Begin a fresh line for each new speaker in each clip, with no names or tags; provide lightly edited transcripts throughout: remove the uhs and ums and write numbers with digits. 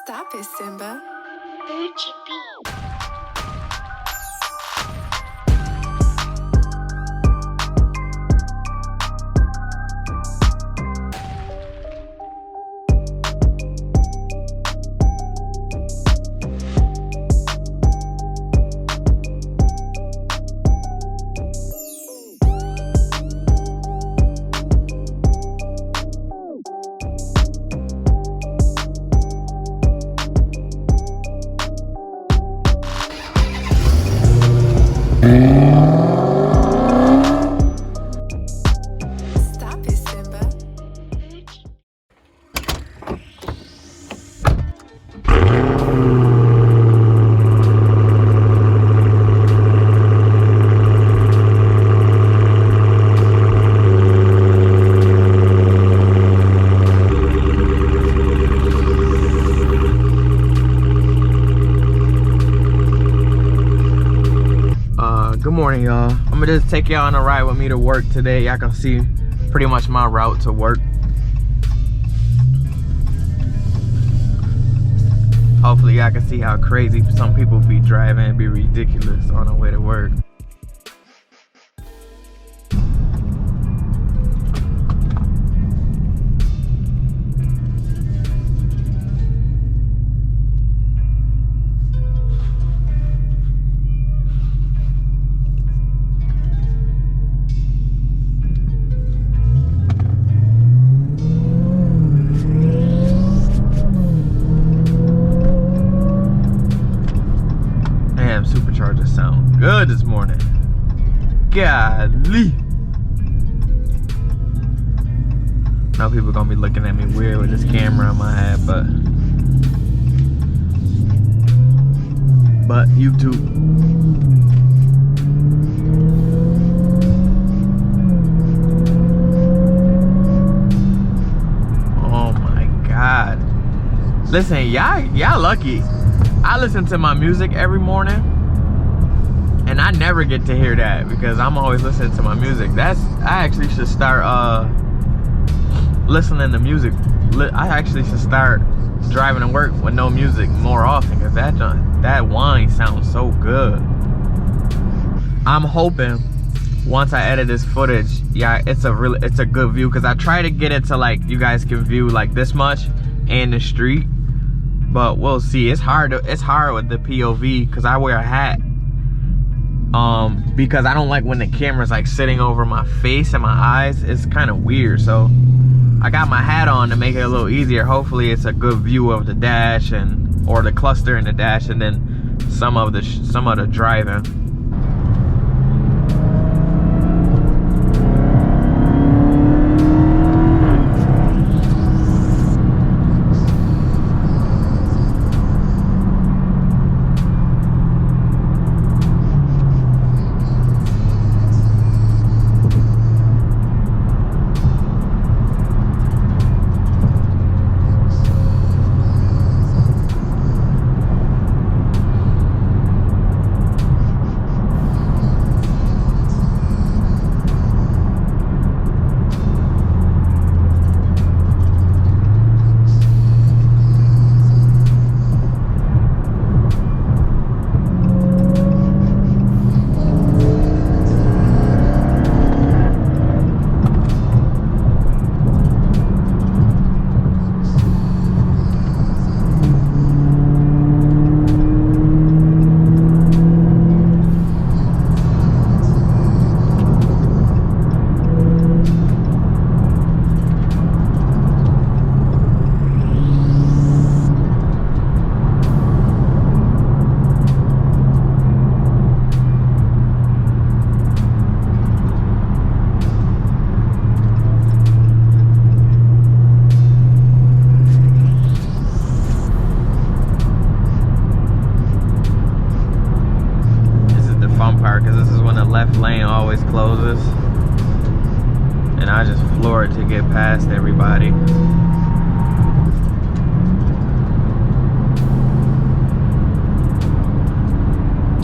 Stop it, Simba. Stop it, Simba.
Good morning, y'all. I'm gonna just take y'all on a ride with me to work today. Y'all can see pretty much my route to work. Hopefully y'all can see how crazy some people be driving and be ridiculous on the way to work. Supercharger sound good this morning. Golly. Now people gonna be looking at me weird with this camera on my head, but YouTube. Oh my God. Listen, y'all lucky. I listen to my music every morning, and I never get to hear that because I'm always listening to my music. I actually should start listening to music. I actually should start driving to work with no music more often, because that whine sounds so good. I'm hoping once I edit this footage, yeah, it's a good view, because I try to get it to like you guys can view like this much in the street. But we'll see. It's hard with the POV because I wear a hat. Because I don't like when the camera's like sitting over my face and my eyes. It's kind of weird. So I got my hat on to make it a little easier. Hopefully it's a good view of the dash or the cluster in the dash, and then some of the driving. Left lane always closes, and I just floor it to get past everybody.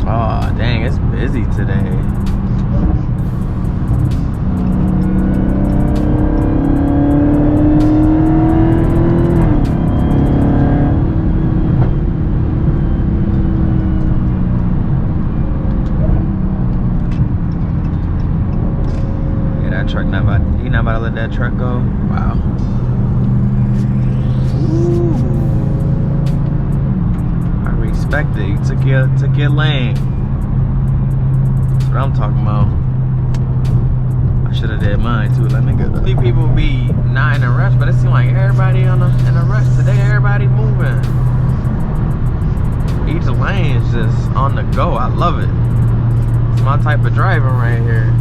Oh dang, it's busy today. truck not about, he not about to let that truck go. Wow. Ooh. I respect it. You took your lane. That's what I'm talking about. I should have did mine too. Let me go. These people be not in a rush, but it seems like everybody in a rush today. Everybody moving. Each lane is just on the go. I love it. It's my type of driving right here.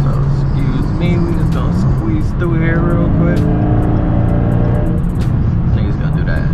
So excuse me, we just gonna squeeze through here real quick. Niggas gonna do that.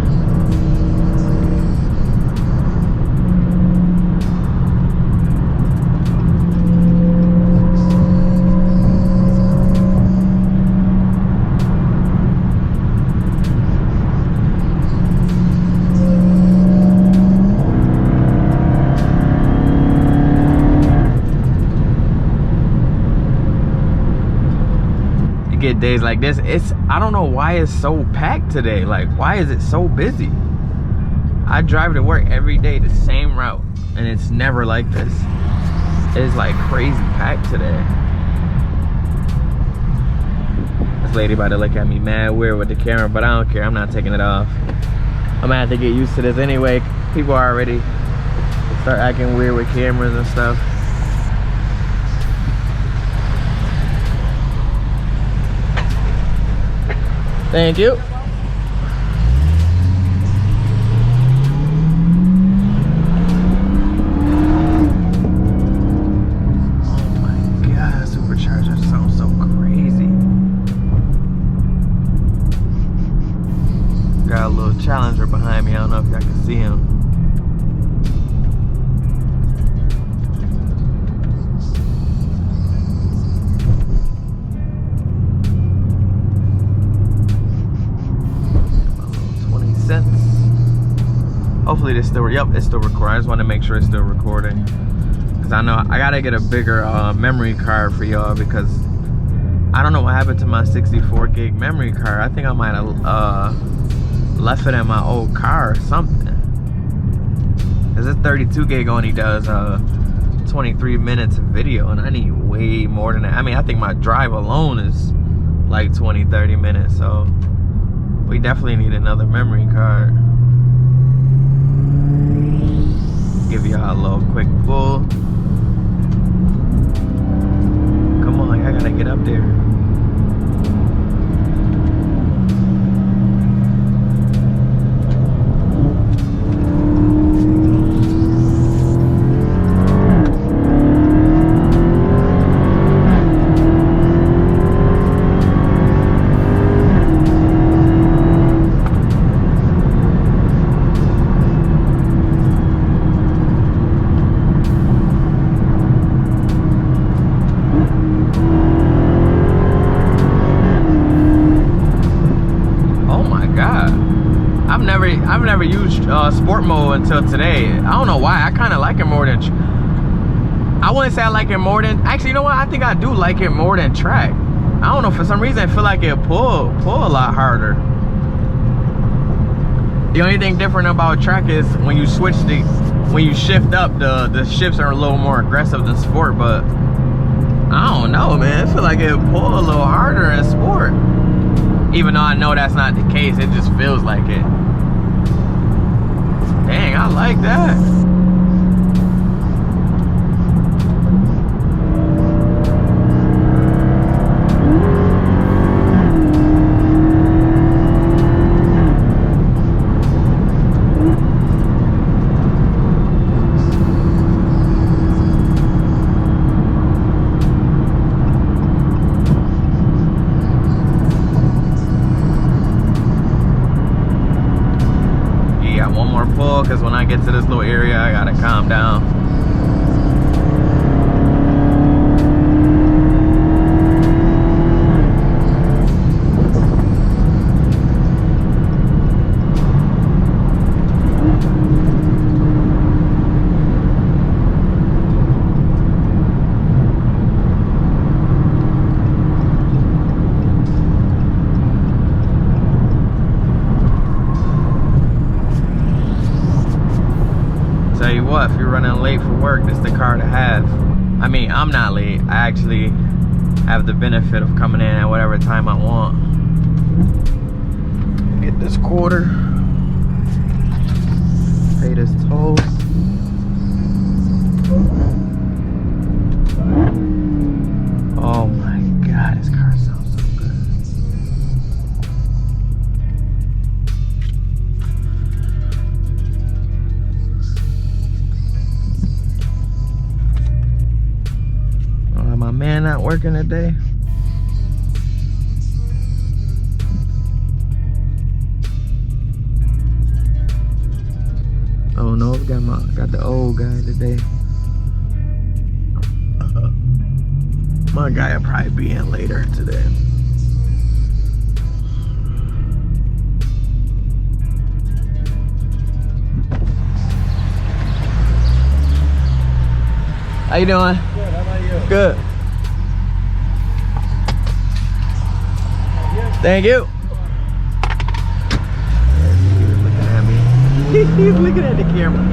Get days like this, I don't know why it's so packed today. Like, why is it so busy? I drive to work every day the same route and it's never like this. It's like crazy packed today. This lady about to look at me mad weird with the camera, but I don't care. I'm not taking it off. I'm gonna have to get used to this anyway. People already start acting weird with cameras and stuff. Thank you. Oh my God, Supercharger sounds so crazy. Got a little Challenger behind me. I don't know if y'all can see him. Hopefully this still, yep, it's still recording. I just want to make sure it's still recording. Because I know I gotta get a bigger memory card for y'all, because I don't know what happened to my 64 gig memory card. I think I might have left it in my old car or something. Because this 32 gig only does 23 minutes of video, and I need way more than that. I mean, I think my drive alone is like 20-30 minutes, so we definitely need another memory card. Give y'all a little quick pull. Come on, I gotta get up there. I've never used sport mode until today. I don't know why. I kind of like it more than, I wouldn't say I like it more than, actually, you know what? I think I do like it more than track. I don't know, for some reason I feel like it pull a lot harder. The only thing different about track is when you switch when you shift up, the shifts are a little more aggressive than sport, but I don't know, man. I feel like it pull a little harder in sport. Even though I know that's not the case, it just feels like it. Dang, I like that. Because when I get to this little area, I gotta calm down. I'm late for work, this is the car to have. I mean, I'm not late. I actually have the benefit of coming in at whatever time I want. Get this quarter. Pay this toll. Oh my God, this car sounds so good. My man not working today. Oh no, we got the old guy today. My guy will probably be in later today. How you doing?
Good, how about you?
Good. Thank you. He's looking at me. He's looking at the camera.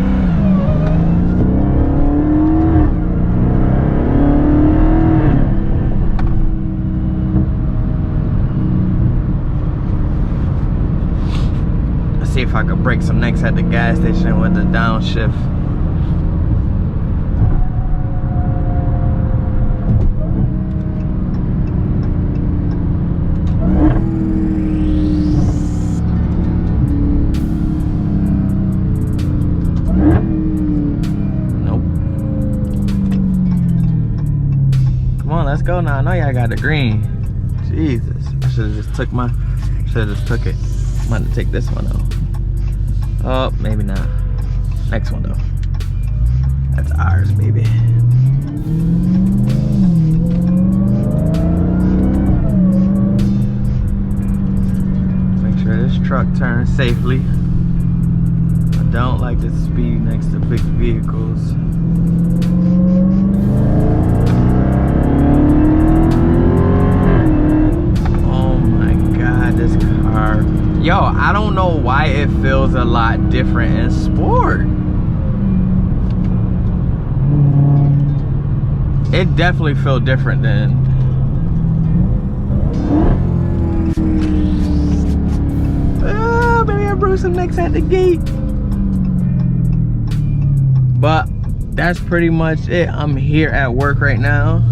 Let's see if I can break some necks at the gas station with the downshift. Let's go now. I know y'all got the green. Jesus. I should have just took it. I'm about to take this one though. Oh, maybe not. Next one though. That's ours, baby. Make sure this truck turns safely. I don't like to speed next to big vehicles. Yo, I don't know why it feels a lot different in sport. It definitely feels different than. Maybe I broke some necks at the gate. But that's pretty much it. I'm here at work right now.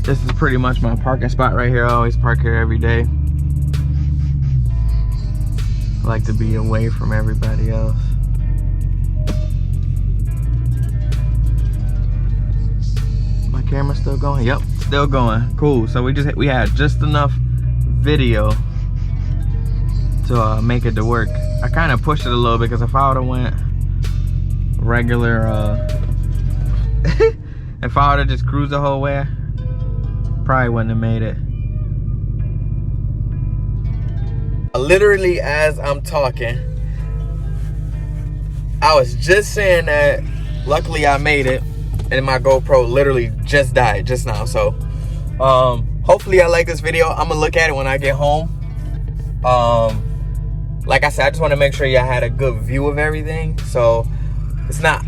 This is pretty much my parking spot right here. I always park here every day. I like to be away from everybody else. My camera still going? Yep, still going. Cool. So we had just enough video to make it to work. I kind of pushed it a little bit because if I would have went regular, if I would have just cruised the whole way, probably wouldn't have made it. Literally, as I'm talking, I was just saying that luckily I made it, and my GoPro literally just died just now. So hopefully I like this video. I'm gonna look at it when I get home. Like I said, I just want to make sure y'all had a good view of everything. So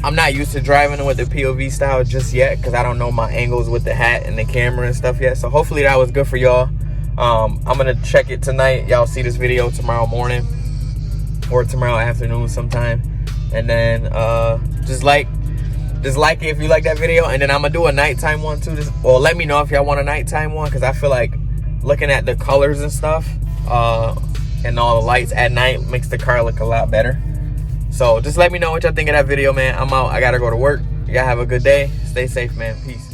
I'm not used to driving with the POV style just yet because I don't know my angles with the hat and the camera and stuff yet. So hopefully that was good for y'all. I'm gonna check it tonight. Y'all see this video tomorrow morning or tomorrow afternoon sometime. And then just like it if you like that video. And then I'm gonna do a nighttime one too. Or let me know if y'all want a nighttime one, because I feel like looking at the colors and stuff and all the lights at night makes the car look a lot better. So just let me know what y'all think of that video, man. I'm out. I gotta go to work. You gotta have a good day. Stay safe, man. Peace.